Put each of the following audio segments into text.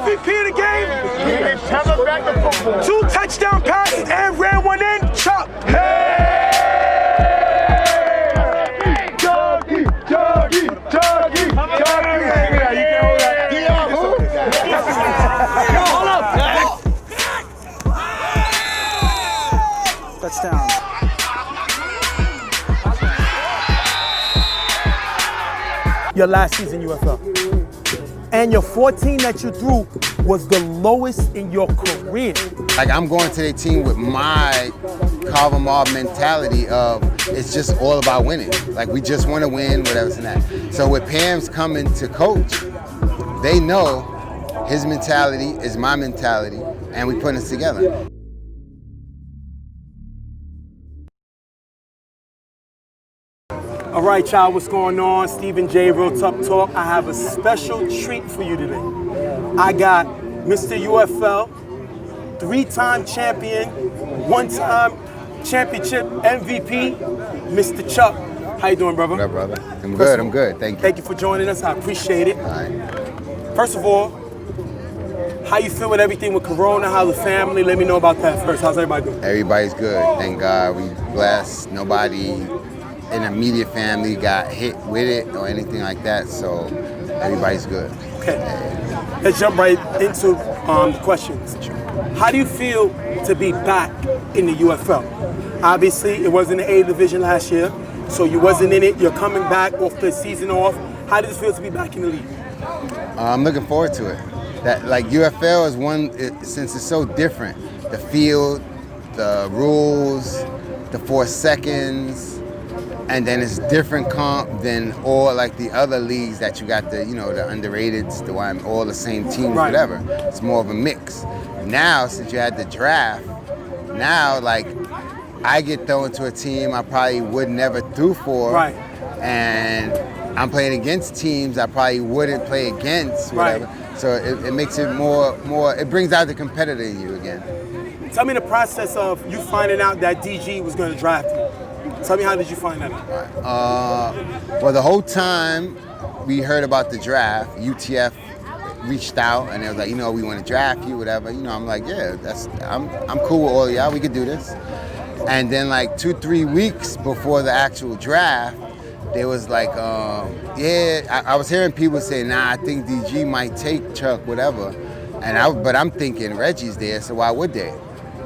MVP of the game. Coming back to football. 2 touchdown passes and ran one in. Chop. Hey! Joggy, joggy, joggy, joggy. You can hold that. Hold up. Touchdown. Your last season UFL. And your 14 that you threw was the lowest in your career. Like, I'm going to their team with my carve 'em off mentality of it's just all about winning. Like, we just want to win, whatever and that. So with Pam's coming to coach, they know his mentality is my mentality, and we put this together. All right, y'all, what's going on? Stephen J, Real Tuff Talk. I have a special treat for you today. I got Mr. UFL, 3-time champion, 1-time championship MVP, Mr. Chuck. How you doing, brother? What up, brother? I'm good, thank you. Thank you for joining us, I appreciate it. All right. First of all, how you feel with everything with Corona? How's the family? Let me know about that first. How's everybody doing? Everybody's good, thank God. We blessed. Nobody in the immediate family got hit with it or anything like that, so everybody's good. Okay, let's jump right into the questions. How do you feel to be back in the UFL? Obviously, it wasn't the A division last year, so you wasn't in it. You're coming back off the season off. How does it feel to be back in the league? I'm looking forward to it. That, like, UFL is since it's so different. The field, the rules, the 4 seconds, and then it's different comp than all like the other leagues that you got the underrateds, all the same teams, right. Whatever. It's more of a mix. Now, since you had the draft, now like I get thrown to a team I probably would never threw for, right. And I'm playing against teams I probably wouldn't play against, whatever. Right. So it makes it more. It brings out the competitor in you again. Tell me the process of you finding out that DG was going to draft you. Tell me, how did you find that out? Well, the whole time we heard about the draft, UTF reached out and they was like, we want to draft you, whatever. I'm like, yeah, I'm cool with all of y'all. We could do this. And then like 2-3 weeks before the actual draft, they was like, I was hearing people say, nah, I think DG might take Chuck, whatever. But I'm thinking Reggie's there, so why would they?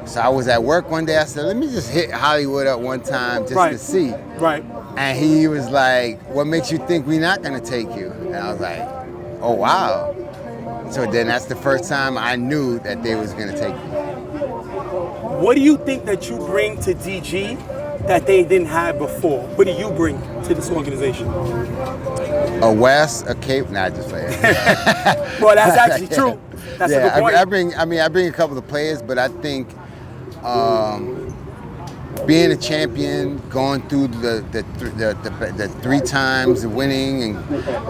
So I was at work one day, I said, let me just hit Hollywood up one time just to see. Right. And he was like, what makes you think we're not gonna take you? And I was like, oh, wow. So then that's the first time I knew that they was gonna take me. What do you think that you bring to DG that they didn't have before? What do you bring to this organization? A West, a Cape, just playing. Well, that's actually true. That's a good point. I bring a couple of players, but I think being a champion, going through the 3 times winning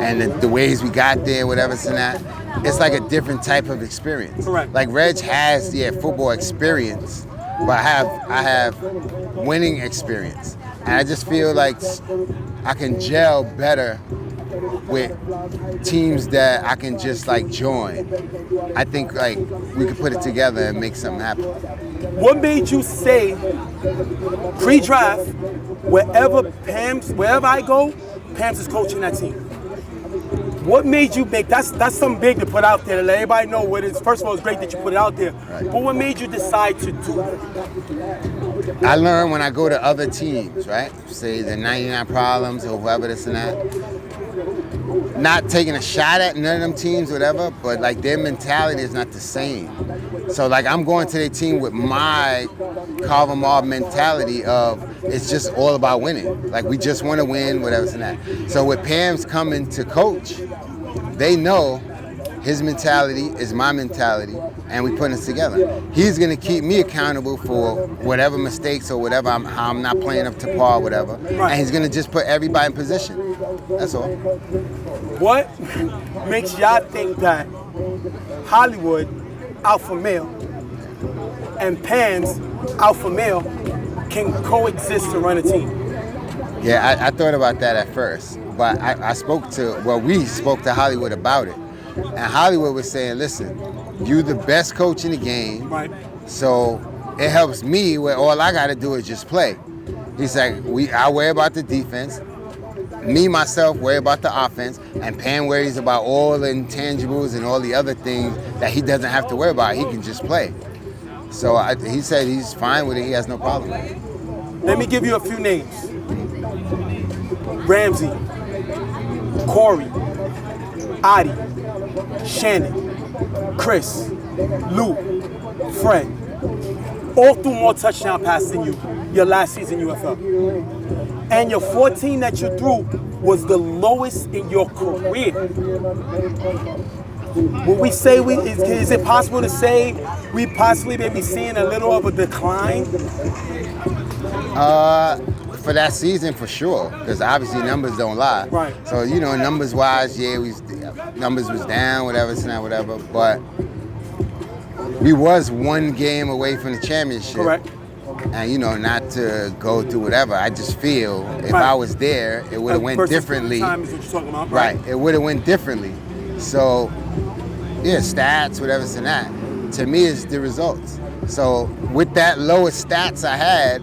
and the ways we got there, whatever it's in that, it's like a different type of experience. Correct. Like Reg has football experience, but I have winning experience, and I just feel like I can gel better with teams that I can just like join. I think like we could put it together and make something happen. What made you say pre-draft, wherever I go, Pam's is coaching that team? What made you make that's something big to put out there to let everybody know what it is? First of all, it's great that you put it out there, right. But what made you decide to do that? I learn when I go to other teams, right? Say the 99 Problems or whoever this and that. Not taking a shot at none of them teams, whatever, but like their mentality is not the same. So like I'm going to their team with my carve 'em off mentality of it's just all about winning. Like we just want to win, whatever and that. So with Pam's coming to coach, they know his mentality is my mentality, and we put this together. He's gonna keep me accountable for whatever mistakes or whatever how I'm not playing up to par, whatever. Right. And he's gonna just put everybody in position. That's all. What makes y'all think that Hollywood, alpha male, and Pam's alpha male can coexist to run a team? Yeah, I thought about that at first, but we spoke to Hollywood about it. And Hollywood was saying, listen, you the best coach in the game. Right. So it helps me where all I got to do is just play. He's like, I worry about the defense. Me, myself, worry about the offense. And Pam worries about all the intangibles and all the other things that he doesn't have to worry about. He can just play. So he said he's fine with it. He has no problem with it. Let me give you a few names. Ramsey, Corey, Adi, Shannon, Chris, Lou, Fred. All threw more touchdown passes than you your last season UFL. And your 14 that you threw was the lowest in your career. Would we say, is it possible to say we possibly may be seeing a little of a decline? For that season, for sure, because obviously numbers don't lie. Right. So, numbers-wise, numbers was down, whatever, but we was one game away from the championship. Correct. And, not to go through whatever, I just feel if I was there, it would have went differently. Time is what you're talking about, right, it would have went differently. So, yeah, stats, whatever it's in that, to me, is the results. So, with that lowest stats I had,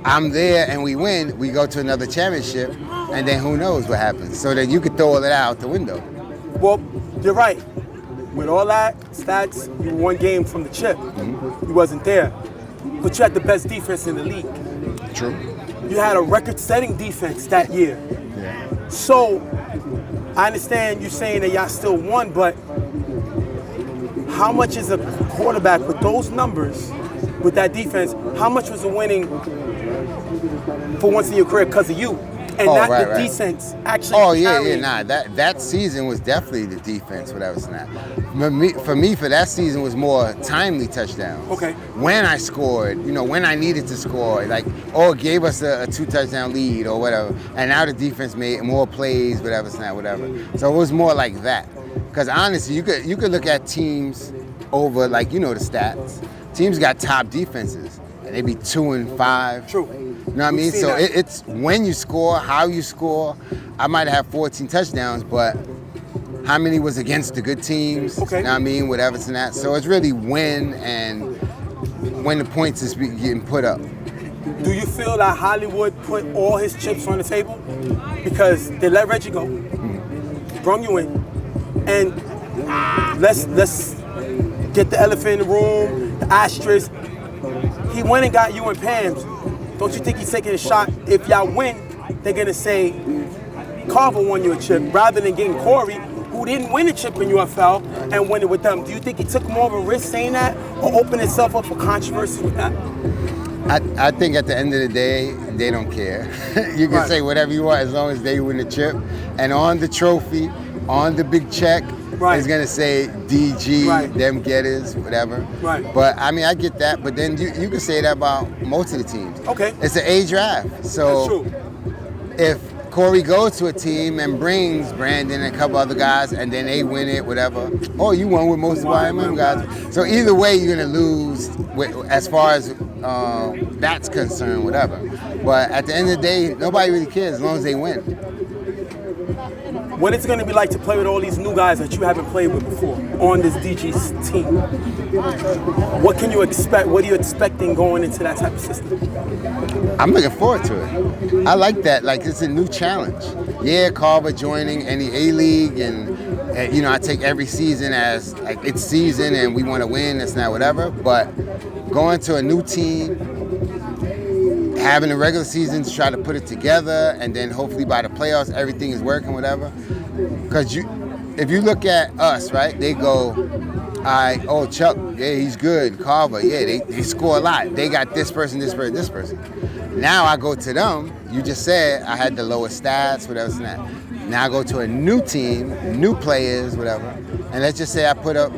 I'm there and we win, we go to another championship, and then who knows what happens. So then you could throw all that out the window. Well, you're right. With all that stats, you won game from the chip. Mm-hmm. You wasn't there. But you had the best defense in the league. True. You had a record-setting defense that year. Yeah. So, I understand you saying that y'all still won, but how much is a quarterback with those numbers, with that defense, how much was the winning for once in your career because of you? And the defense actually carried. That season was definitely the defense, whatever it's not. For me, for that season was more timely touchdowns. Okay. When I scored, when I needed to score, it gave us a 2-touchdown lead or whatever, and now the defense made more plays, whatever it's not, whatever. So it was more like that. Because honestly, you could look at teams over, the stats. Teams got top defenses, and they be 2 and 5. True. You know what I mean? So it's when you score, how you score. I might have 14 touchdowns, but how many was against the good teams? Okay. You know what I mean? Whatever it's in that. So it's really when the points is getting put up. Do you feel that Hollywood put all his chips on the table? Because they let Reggie go, brung you in, and let's get the elephant in the room, the asterisk. He went and got you and Pam's. Don't you think he's taking a shot? If y'all win, they're gonna say Carver won you a chip rather than getting Corey, who didn't win a chip in UFL and win it with them. Do you think he took more of a risk saying that, or opened himself up for controversy with that? I think at the end of the day, they don't care. You can say whatever you want as long as they win the chip. And on the trophy, on the big check, it's gonna say DG, them getters, whatever. Right. But I mean, I get that. But then you can say that about most of the teams. Okay. It's an age draft. So that's true. If Corey goes to a team and brings Brandon and a couple other guys, and then they win it, whatever. Oh, you won with most of the YMM guys. So either way, you're gonna lose as far as that's concerned, whatever. But at the end of the day, nobody really cares as long as they win. What it's going to be like to play with all these new guys that you haven't played with before on this DG's team? What can you expect? What are you expecting going into that type of system? I'm looking forward to it. I like that. It's a new challenge. Yeah, Carver joining any A-League, and I take every season as it's season and we want to win, it's not whatever. But going to a new team, having a regular season to try to put it together, and then hopefully by the playoffs everything is working, whatever. Because if you look at us, right, they go, Chuck, yeah, he's good. Carver, yeah, they score a lot. They got this person, this person, this person. Now I go to them. You just said I had the lowest stats, whatever it's not. Now I go to a new team, new players, whatever, and let's just say I put up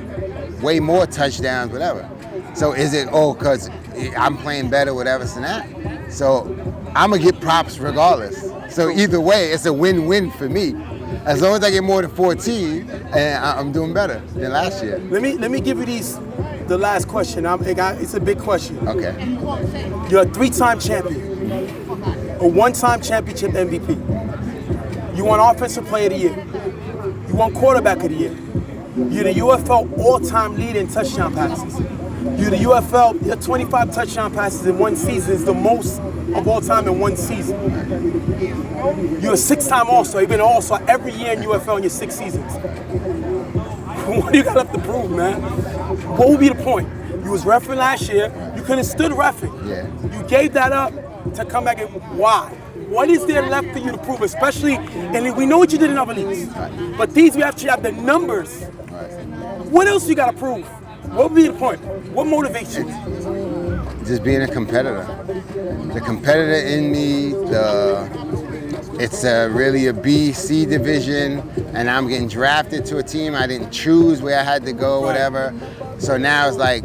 way more touchdowns, whatever. So is it, because I'm playing better, whatever it's not? So I'm going to get props regardless. So either way, it's a win-win for me. As long as I get more than 14, and I'm doing better than last year. Let me give you the last question. It's a big question. Okay. You're a 3-time champion, a 1-time championship MVP. You won Offensive Player of the Year. You won Quarterback of the Year. You're the UFL all-time leader in touchdown passes. You're the UFL, your 25 touchdown passes in one season is the most of all time in one season. You're a 6-time All-Star. You've been an All-Star every year in UFL in your 6 seasons. What do you got left to prove, man? What would be the point? You was reffing last year. You couldn't have stood reffing. Yeah. You gave that up to come back and why? What is there left for you to prove? Especially, and we know what you did in other leagues, but these we actually have the numbers. What else you got to prove? What would be the point? What motivates you? Just being a competitor. The competitor in me, it's really a B, C division, and I'm getting drafted to a team. I didn't choose where I had to go, whatever. So now it's like,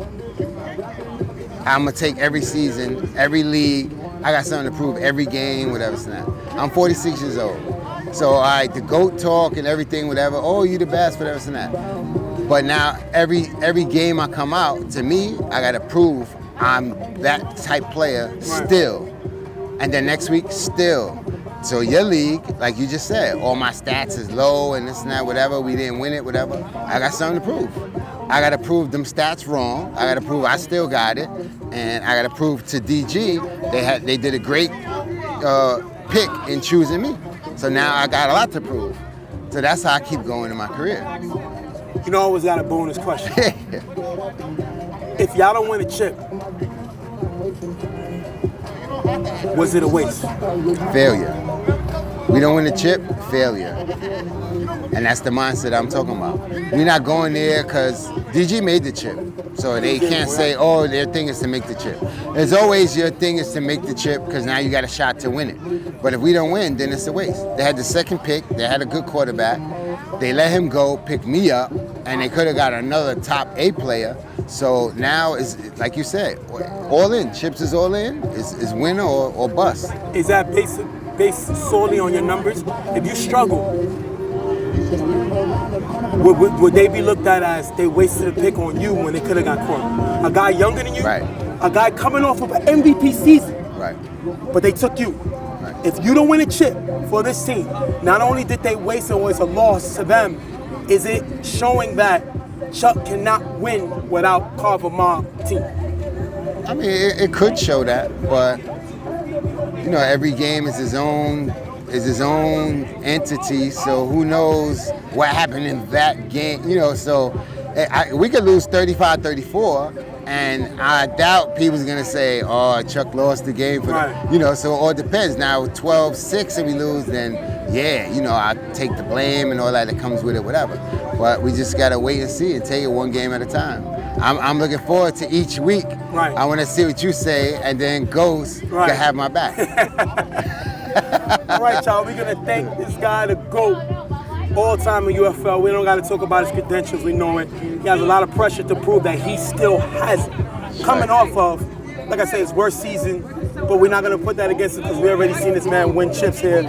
I'm gonna take every season, every league. I got something to prove every game, whatever it's not. I'm 46 years old. So all right, the GOAT talk and everything, whatever, oh, you the best, whatever it's not. But now every game I come out, to me, I gotta prove I'm that type player still. And then next week, still. So your league, like you just said, all my stats is low and this and that, whatever, we didn't win it, whatever. I got something to prove. I gotta prove them stats wrong. I gotta prove I still got it. And I gotta prove to DG, they did a great pick in choosing me. So now I got a lot to prove. So that's how I keep going in my career. You know, I always got a bonus question. If y'all don't win a chip, was it a waste? Failure. We don't win the chip, failure. And that's the mindset I'm talking about. We're not going there because DG made the chip. So they can't say, oh, their thing is to make the chip. There's always your thing is to make the chip because now you got a shot to win it. But if we don't win, then it's a waste. They had the second pick. They had a good quarterback. They let him go, pick me up, and they could have got another top A player. So now, it's like you said, all in. Chips is all in. Is win or bust. Is that based solely on your numbers? If you struggle, would they be looked at as they wasted a pick on you when they could have got caught? A guy younger than you, right? A guy coming off of an MVP season, right? But they took you. Right. If you don't win a chip for this team, not only did they waste it or it's a loss to them, is it showing that Chuck cannot win without Carver Mob team? I mean, it could show that, but you know, every game is his own entity. So who knows what happened in that game? You know, so we could lose 35-34, and I doubt people's gonna say, "Oh, Chuck lost the game for the," you know. So it all depends. Now 12-6 and we lose, then yeah, you know, I take the blame and all that comes with it, whatever. But we just gotta wait and see and take it one game at a time. I'm looking forward to each week. Right. I want to see what you say, and then Ghost can have my back. All right, y'all. We're gonna thank this guy, the GOAT, all time in UFL. We don't got to talk about his credentials. We know it. He has a lot of pressure to prove that he still has it. Coming off of, like I said, his worst season. But we're not gonna put that against him because we already seen this man win chips here.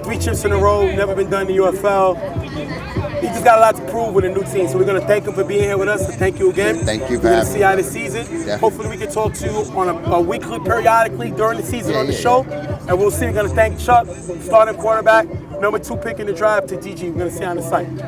3 chips in a row, never been done in the UFL. He just got a lot to prove with a new team. So we're gonna thank him for being here with us. So thank you again. Thank you for We're gonna having see me. how this season. Definitely. Hopefully we can talk to you on a weekly, periodically during the season on the show. And we'll see. We're gonna thank Chuck, starting quarterback, number 2 pick in the draft to DG. We're gonna see on the site.